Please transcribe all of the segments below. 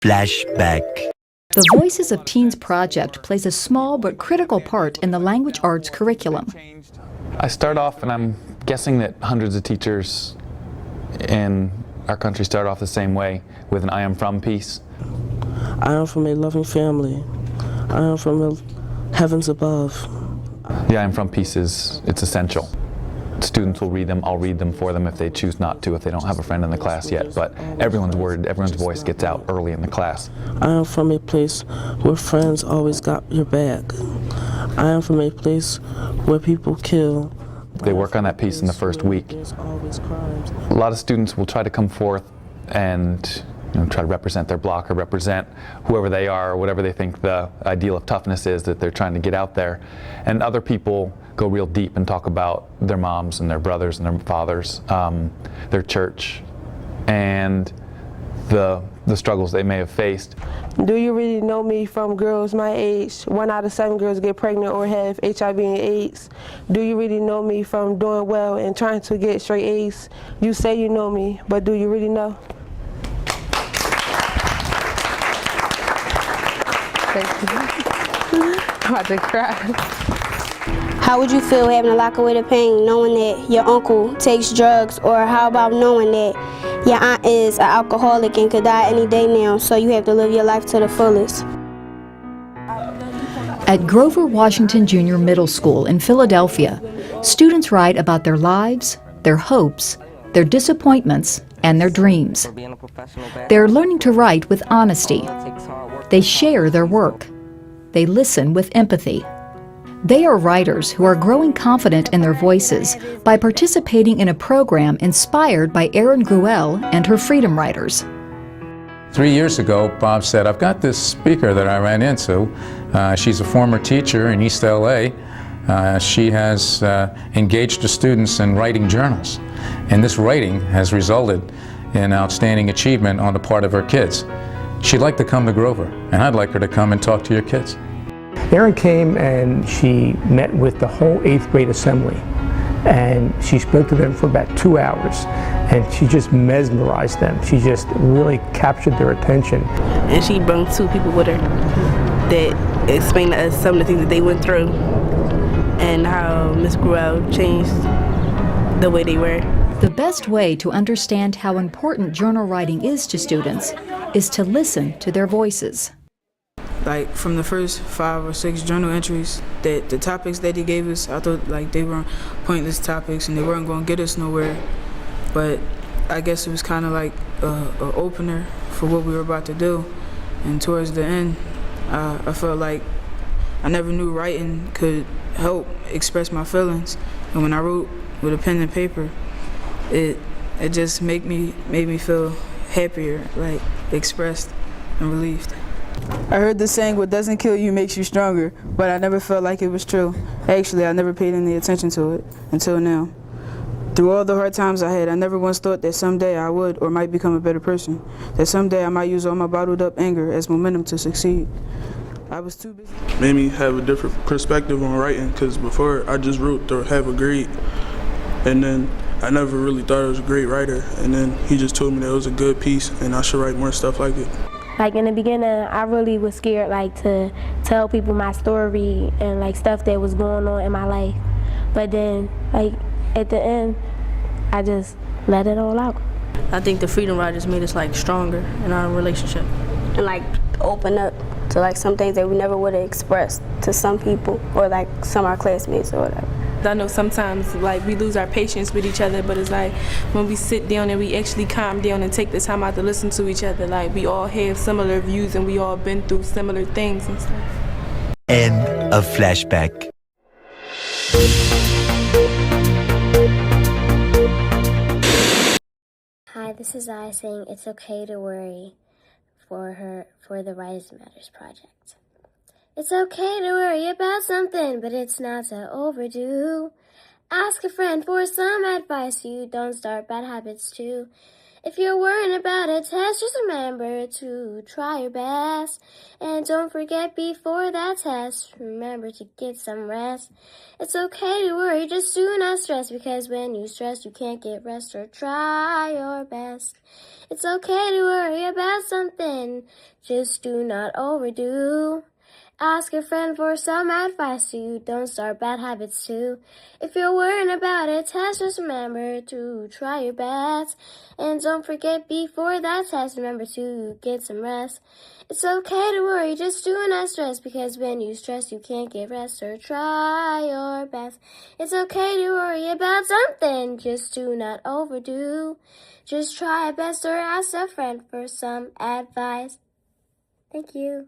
Flashback. The Voices of Teens project plays a small but critical part in the language arts curriculum. I start off, and I'm guessing that hundreds of teachers in our country start off the same way, with an I am from piece. I am from a loving family. I am from heavens above. The I am from piece it's essential. Students will read them. I'll read them for them if they choose not to, if they don't have a friend in the class yet. But everyone's voice gets out early in the class. I am from a place where friends always got your back. I am from a place where people kill. They work on that piece in the first week. A lot of students will try to come forth and try to represent their block or represent whoever they are or whatever they think the ideal of toughness is that they're trying to get out there. And other people go real deep and talk about their moms and their brothers and their fathers, their church, and the struggles they may have faced. Do you really know me from girls my age? 1 out of 7 girls get pregnant or have HIV and AIDS. Do you really know me from doing well and trying to get straight A's? You say you know me, but do you really know? I'm about to cry. How would you feel having to lock away the pain knowing that your uncle takes drugs, or how about knowing that your aunt is an alcoholic and could die any day now, so you have to live your life to the fullest? At Grover Washington Junior Middle School in Philadelphia, students write about their lives, their hopes, their disappointments, and their dreams. They're learning to write with honesty. They share their work. They listen with empathy. They are writers who are growing confident in their voices by participating in a program inspired by Erin Gruelle and her Freedom Writers. 3 years ago, Bob said, I've got this speaker that I ran into. She's a former teacher in East LA. She has engaged the students in writing journals. And this writing has resulted in outstanding achievement on the part of her kids. She'd like to come to Grover, and I'd like her to come and talk to your kids. Erin came and she met with the whole 8th grade assembly, and she spoke to them for about 2 hours, and she just mesmerized them. She just really captured their attention. And she brought 2 people with her that explained to us some of the things that they went through and how Miss Gruelle changed the way they were. The best way to understand how important journal writing is to students is to listen to their voices. Like from the first 5 or 6 journal entries, that the topics that he gave us, I thought like they were pointless topics and they weren't going to get us nowhere. But I guess it was kind of like an opener for what we were about to do. And towards the end, I felt like I never knew writing could help express my feelings. And when I wrote with a pen and paper, it just made me feel happier, like expressed and relieved. I heard the saying, what doesn't kill you makes you stronger, but I never felt like it was true. Actually, I never paid any attention to it until now. Through all the hard times I had, I never once thought that someday I would or might become a better person, that someday I might use all my bottled up anger as momentum to succeed. I was too busy. Made me have a different perspective on writing, because before I just wrote to have a grade, and then I never really thought I was a great writer, and then he just told me that it was a good piece and I should write more stuff like it. Like in the beginning, I really was scared to tell people my story and stuff that was going on in my life. But then at the end, I just let it all out. I think the Freedom Writers made us stronger in our relationship. And open up to some things that we never would have expressed to some people or some of our classmates or whatever. I know sometimes we lose our patience with each other, but it's when we sit down and we actually calm down and take the time out to listen to each other, we all have similar views and we all been through similar things and stuff. End of Flashback. Hi, this is I saying it's okay to worry for the Writers Matters project. It's okay to worry about something, but it's not so overdue. Ask a friend for some advice, you don't start bad habits too. If you're worrying about a test, just remember to try your best. And don't forget before that test, remember to get some rest. It's okay to worry, just do not stress, because when you stress, you can't get rest, or try your best. It's okay to worry about something, just do not overdo. Ask a friend for some advice too. Don't start bad habits too. If you're worrying about a test, just remember to try your best. And don't forget before that test, remember to get some rest. It's okay to worry, just do not stress, because when you stress, you can't get rest, or try your best. It's okay to worry about something, just do not overdo. Just try your best, or ask a friend for some advice. Thank you.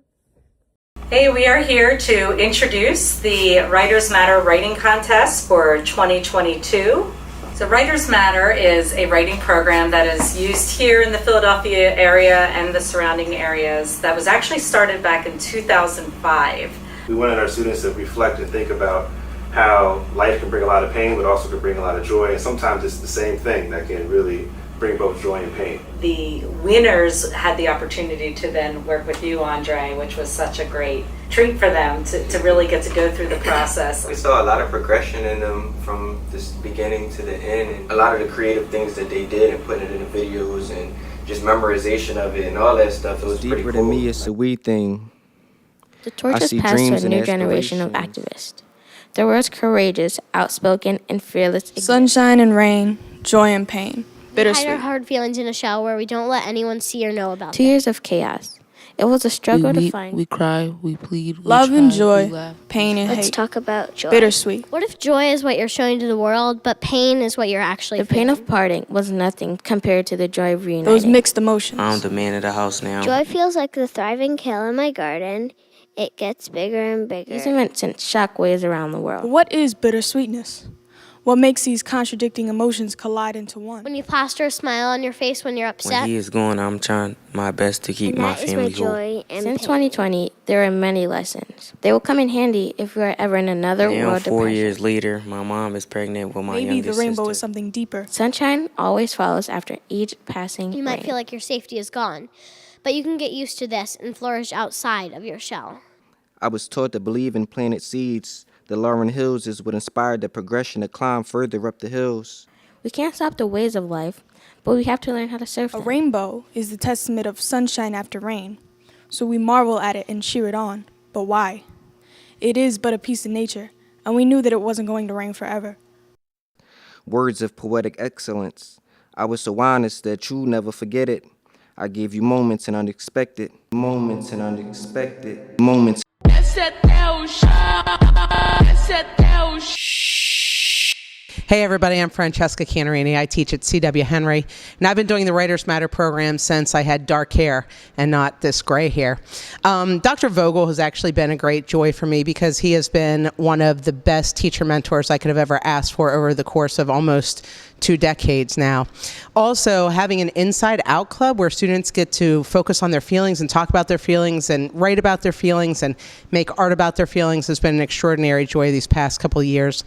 Hey, we are here to introduce the Writers Matter Writing Contest for 2022. So Writers Matter is a writing program that is used here in the Philadelphia area and the surrounding areas that was actually started back in 2005. We wanted our students to reflect and think about how life can bring a lot of pain, but also can bring a lot of joy, and sometimes it's the same thing that can really bring both joy and pain. The winners had the opportunity to then work with you, Andre, which was such a great treat for them to really get to go through the process. We saw a lot of progression in them from this beginning to the end, and a lot of the creative things that they did and putting it in the videos and just memorization of it and all that stuff. It was pretty cool. Deeper than me, it's a we thing. The torch is passed to a new generation of activists. Their words courageous, outspoken, and fearless. Sunshine and rain, joy and pain. We hide our hard feelings in a shell where we don't let anyone see or know about 2 years of chaos. It was a struggle to find. We cry, we plead, we love try, and we joy, laugh. pain and Let's hate. talk about joy. Bittersweet. What if joy is what you're showing to the world, but pain is what you're actually The pain of parting was nothing compared to the joy of reuniting. Those mixed emotions. I'm the man of the house now. Joy feels like the thriving kale in my garden. It gets bigger and bigger. These events sent shockwaves around the world. What is bittersweetness? What makes these contradicting emotions collide into one? When you plaster a smile on your face when you're upset. When he is gone, I'm trying my best to keep and my that is family my whole. joy and Since pain. 2020, there are many lessons. They will come in handy if we are ever in another Now, world 4 depression. years later, my mom is pregnant with my Maybe youngest the rainbow sister. is something deeper. Sunshine always follows after each passing You might rain. feel like your safety is gone, but you can get used to this and flourish outside of your shell. I was taught to believe in planted seeds. The Lauren Hills is what inspired the progression to climb further up the hills. We can't stop the waves of life, but we have to learn how to surf A them. rainbow is the testament of sunshine after rain. So we marvel at it and cheer it on. But why? It is but a piece of nature, and we knew that it wasn't going to rain forever. Words of poetic excellence. I was so honest that you'll never forget it. I gave you moments and unexpected. Moments and unexpected. Moments. Hey everybody, I'm Francesca Cannarini. I teach at C.W. Henry, and I've been doing the Writers Matter program since I had dark hair and not this gray hair. Dr. Vogel has actually been a great joy for me because he has been one of the best teacher mentors I could have ever asked for over the course of almost 2 decades now. Also, having an Inside Out Club where students get to focus on their feelings and talk about their feelings and write about their feelings and make art about their feelings has been an extraordinary joy these past couple of years,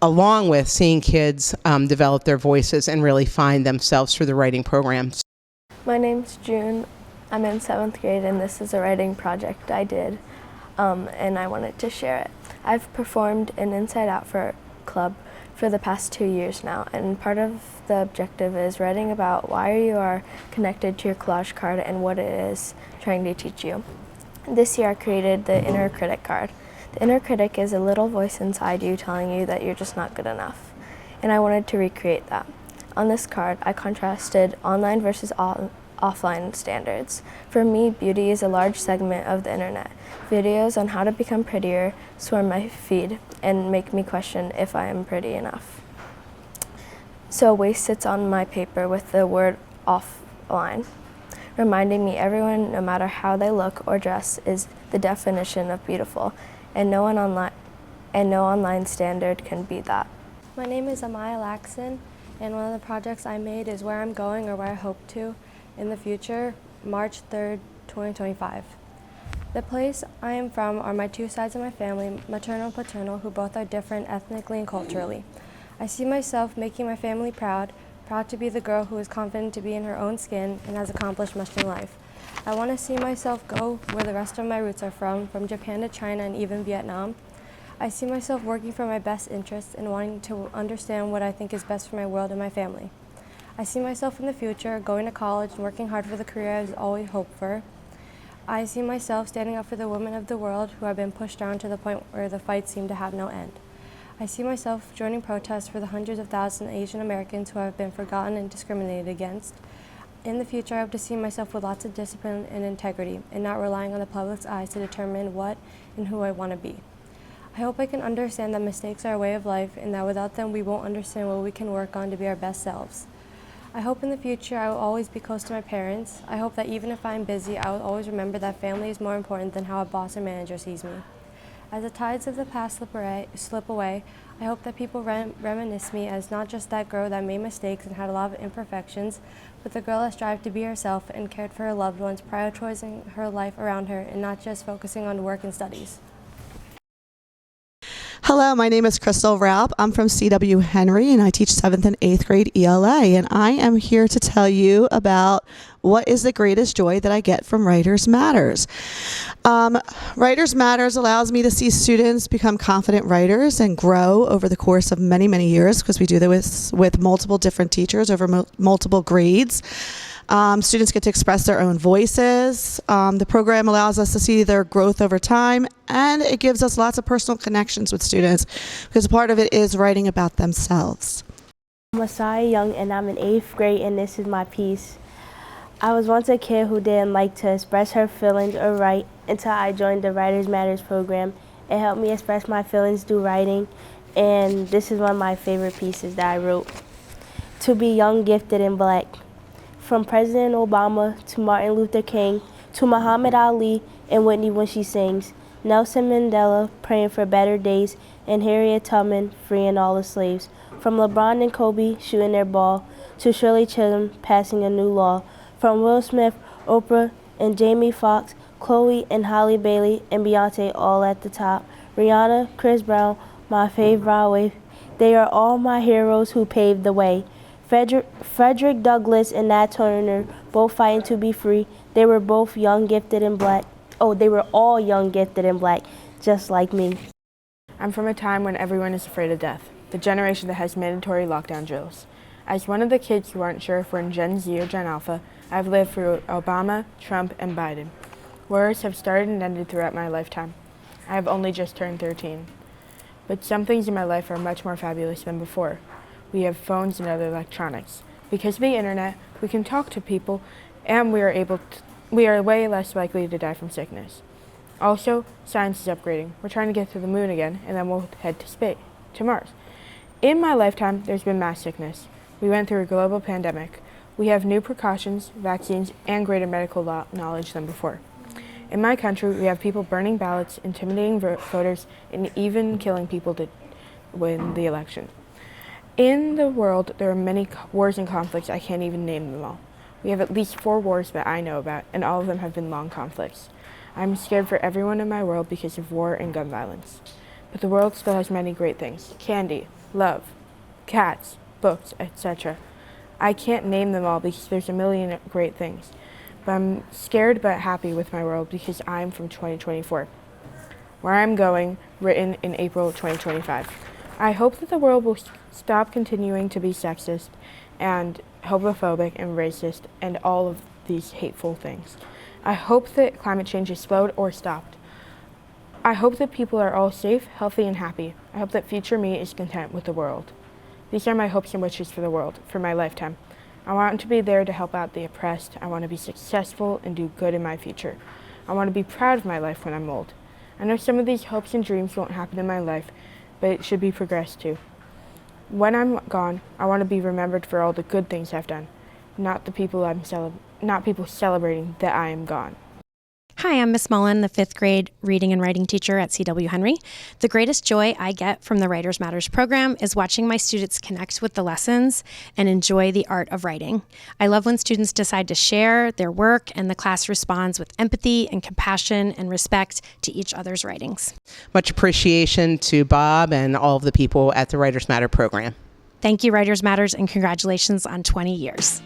along with seeing kids develop their voices and really find themselves through the writing programs. My name's June. I'm in 7th grade, and this is a writing project I did, and I wanted to share it. I've performed in Inside Out Club for the past 2 years now, and part of the objective is writing about why you are connected to your collage card and what it is trying to teach you. This year I created the Inner Critic card. The inner critic is a little voice inside you telling you that you're just not good enough, and I wanted to recreate that. On this card, I contrasted online versus offline standards. For me, beauty is a large segment of the internet. Videos on how to become prettier swarm my feed and make me question if I am pretty enough. So a waist sits on my paper with the word offline, reminding me everyone, no matter how they look or dress, is the definition of beautiful. And no online standard can be that. My name is Amaya Laxon, and one of the projects I made is where I'm going or where I hope to in the future, March 3rd, 2025. The place I am from are my 2 sides of my family, maternal and paternal, who both are different ethnically and culturally. I see myself making my family proud, proud to be the girl who is confident to be in her own skin and has accomplished much in life. I want to see myself go where the rest of my roots are from Japan to China and even Vietnam. I see myself working for my best interests and wanting to understand what I think is best for my world and my family. I see myself in the future going to college and working hard for the career I've always hoped for. I see myself standing up for the women of the world who have been pushed down to the point where the fights seem to have no end. I see myself joining protests for the hundreds of thousands of Asian Americans who have been forgotten and discriminated against. In the future, I hope to see myself with lots of discipline and integrity and not relying on the public's eyes to determine what and who I want to be. I hope I can understand that mistakes are a way of life and that without them we won't understand what we can work on to be our best selves. I hope in the future I will always be close to my parents. I hope that even if I'm busy, I will always remember that family is more important than how a boss or manager sees me. As the tides of the past slip away, I hope that people reminisce me as not just that girl that made mistakes and had a lot of imperfections, but the girl that strived to be herself and cared for her loved ones, prioritizing her life around her and not just focusing on work and studies. Hello, my name is Crystal Raup. I'm from CW Henry and I teach 7th and 8th grade ELA, and I am here to tell you about what is the greatest joy that I get from Writers Matters. Writers Matters allows me to see students become confident writers and grow over the course of many, many years, because we do this with multiple different teachers over multiple grades. Students get to express their own voices. The program allows us to see their growth over time, and it gives us lots of personal connections with students, because part of it is writing about themselves. I'm Messiah Young, and I'm in 8th grade, and this is my piece. I was once a kid who didn't like to express her feelings or write until I joined the Writers Matters program. It helped me express my feelings through writing, and this is one of my favorite pieces that I wrote. To be young, gifted, and black. From President Obama to Martin Luther King to Muhammad Ali and Whitney when she sings, Nelson Mandela praying for better days, and Harriet Tubman freeing all the slaves. From LeBron and Kobe shooting their ball to Shirley Chisholm passing a new law. From Will Smith, Oprah, and Jamie Foxx, Chloe and Halle Bailey and Beyonce all at the top. Rihanna, Chris Brown, my fave Broadway. They are all my heroes who paved the way. Frederick Douglass and Nat Turner, both fighting to be free. They were both young, gifted, and black. Oh, they were all young, gifted, and black, just like me. I'm from a time when everyone is afraid of death, the generation that has mandatory lockdown drills. As one of the kids who aren't sure if we're in Gen Z or Gen Alpha, I've lived through Obama, Trump, and Biden. Wars have started and ended throughout my lifetime. I have only just turned 13. But some things in my life are much more fabulous than before. We have phones and other electronics. Because of the internet, we can talk to people, and we are way less likely to die from sickness. Also, science is upgrading. We're trying to get to the moon again, and then we'll head to space, to Mars. In my lifetime, there's been mass sickness. We went through a global pandemic. We have new precautions, vaccines, and greater medical knowledge than before. In my country, we have people burning ballots, intimidating voters, and even killing people to win the election. In the world, there are many wars and conflicts. I can't even name them all. We have at least 4 wars that I know about, and all of them have been long conflicts. I'm scared for everyone in my world because of war and gun violence. But the world still has many great things. Candy, love, cats, books, etc. I can't name them all because there's a million great things. But I'm scared but happy with my world because I'm from 2024. Where I'm going, written in April 2025. I hope that the world will stop continuing to be sexist and homophobic and racist and all of these hateful things. I hope that climate change is slowed or stopped. I hope that people are all safe, healthy, and happy. I hope that future me is content with the world. These are my hopes and wishes for the world, for my lifetime. I want to be there to help out the oppressed. I want to be successful and do good in my future. I want to be proud of my life when I'm old. I know some of these hopes and dreams won't happen in my life, but it should be progressed too. When I'm gone, I want to be remembered for all the good things I've done, not people celebrating that I am gone. Hi, I'm Miss Mullen, the 5th grade reading and writing teacher at CW Henry. The greatest joy I get from the Writers Matters program is watching my students connect with the lessons and enjoy the art of writing. I love when students decide to share their work and the class responds with empathy and compassion and respect to each other's writings. Much appreciation to Bob and all of the people at the Writers Matter program. Thank you, Writers Matters, and congratulations on 20 years.